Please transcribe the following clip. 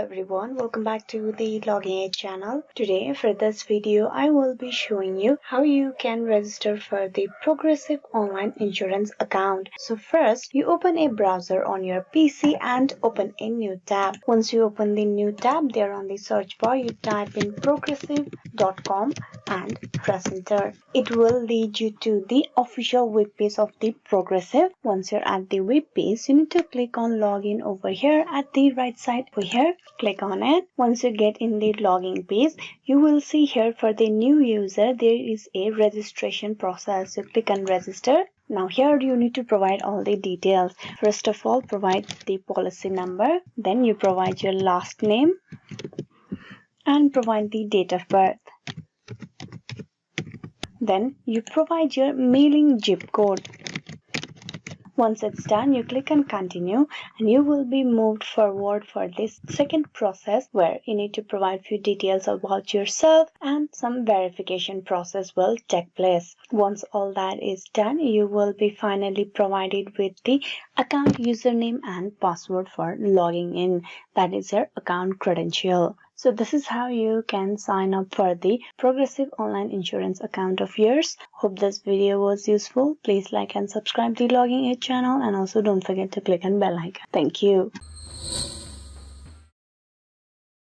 everyone, welcome back to the Logging Aid channel. Today for this video I will be showing you how you can register for the Progressive online insurance account. So first you open a browser on your PC and open a new tab. Once you open the new tab, there on the search bar you type in progressive.com and press enter. It will lead you to the official web page of the Progressive. Once you're at the web page, you need to click on login over here at the right side over here. Click on it. Once you get in the login page, you will see here for the new user there is a registration process. So click on register. Now here you need to provide all the details. First of all, provide the policy number. Then you provide your last name and provide the date of birth. Then you provide your mailing zip code. Once it's done, you click on continue and you will be moved forward for this second process where you need to provide few details about yourself and some verification process will take place. Once all that is done, you will be finally provided with the account username and password for logging in. That is your account credential. So this is how you can sign up for the Progressive online insurance account of yours. Hope this video was useful. Please like and subscribe the Logging Aid channel and also don't forget to click on bell icon. Thank you.